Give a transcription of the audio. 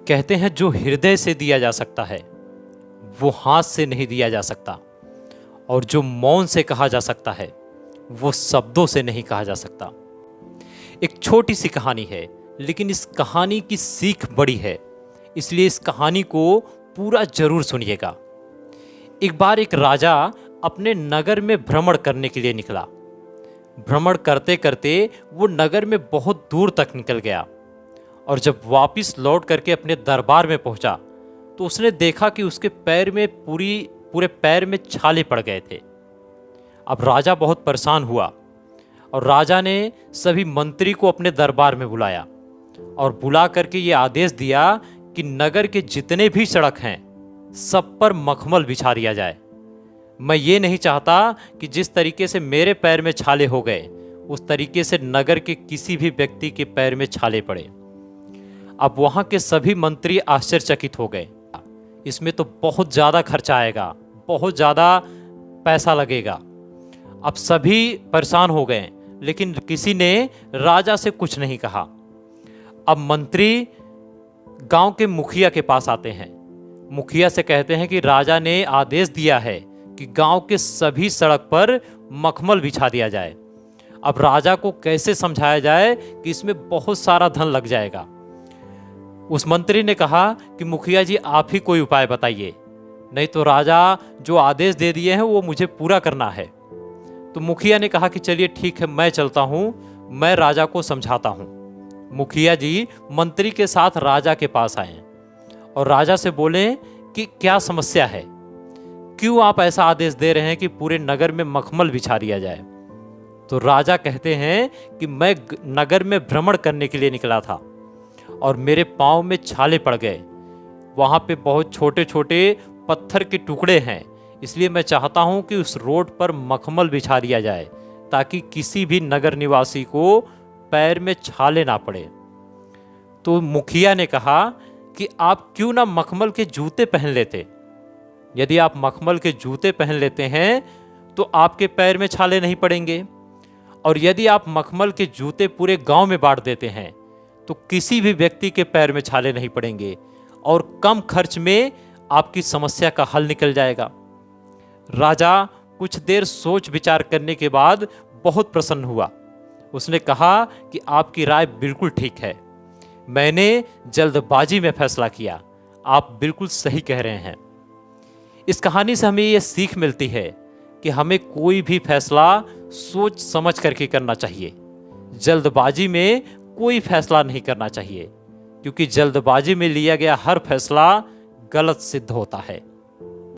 कहते हैं जो हृदय से दिया जा सकता है वो हाथ से नहीं दिया जा सकता, और जो मौन से कहा जा सकता है वो शब्दों से नहीं कहा जा सकता। एक छोटी सी कहानी है, लेकिन इस कहानी की सीख बड़ी है, इसलिए इस कहानी को पूरा जरूर सुनिएगा। एक बार एक राजा अपने नगर में भ्रमण करने के लिए निकला। भ्रमण करते करते वो नगर में बहुत दूर तक निकल गया, और जब वापस लौट करके अपने दरबार में पहुंचा तो उसने देखा कि उसके पैर में पूरे पैर में छाले पड़ गए थे। अब राजा बहुत परेशान हुआ, और राजा ने सभी मंत्री को अपने दरबार में बुलाया और बुला करके ये आदेश दिया कि नगर के जितने भी सड़क हैं सब पर मखमल बिछा दिया जाए। मैं ये नहीं चाहता कि जिस तरीके से मेरे पैर में छाले हो गए उस तरीके से नगर के किसी भी व्यक्ति के पैर में छाले पड़े। अब वहाँ के सभी मंत्री आश्चर्यचकित हो गए। इसमें तो बहुत ज़्यादा खर्चा आएगा, बहुत ज़्यादा पैसा लगेगा। अब सभी परेशान हो गए, लेकिन किसी ने राजा से कुछ नहीं कहा। अब मंत्री गांव के मुखिया के पास आते हैं। मुखिया से कहते हैं कि राजा ने आदेश दिया है कि गांव के सभी सड़क पर मखमल बिछा दिया जाए। अब राजा को कैसे समझाया जाए कि इसमें बहुत सारा धन लग जाएगा। उस मंत्री ने कहा कि मुखिया जी आप ही कोई उपाय बताइए, नहीं तो राजा जो आदेश दे दिए हैं वो मुझे पूरा करना है। तो मुखिया ने कहा कि चलिए ठीक है, मैं चलता हूँ, मैं राजा को समझाता हूँ। मुखिया जी मंत्री के साथ राजा के पास आए और राजा से बोले कि क्या समस्या है, क्यों आप ऐसा आदेश दे रहे हैं कि पूरे नगर में मखमल बिछा दिया जाए। तो राजा कहते हैं कि मैं नगर में भ्रमण करने के लिए निकला था और मेरे पाँव में छाले पड़ गए। वहाँ पे बहुत छोटे छोटे पत्थर के टुकड़े हैं, इसलिए मैं चाहता हूँ कि उस रोड पर मखमल बिछा दिया जाए ताकि किसी भी नगर निवासी को पैर में छाले ना पड़े। तो मुखिया ने कहा कि आप क्यों ना मखमल के जूते पहन लेते। यदि आप मखमल के जूते पहन लेते हैं तो आपके पैर में छाले नहीं पड़ेंगे, और यदि आप मखमल के जूते पूरे गांव में बांट देते हैं तो किसी भी व्यक्ति के पैर में छाले नहीं पड़ेंगे और कम खर्च में आपकी समस्या का हल निकल जाएगा। राजा कुछ देर सोच विचार करने के बाद बहुत प्रसन्न हुआ। उसने कहा कि आपकी राय बिल्कुल ठीक है, मैंने जल्दबाजी में फैसला किया, आप बिल्कुल सही कह रहे हैं। इस कहानी से हमें यह सीख मिलती है कि हमें कोई भी फैसला सोच समझ करके करना चाहिए। जल्दबाजी में कोई फैसला नहीं करना चाहिए, क्योंकि जल्दबाजी में लिया गया हर फैसला गलत सिद्ध होता है।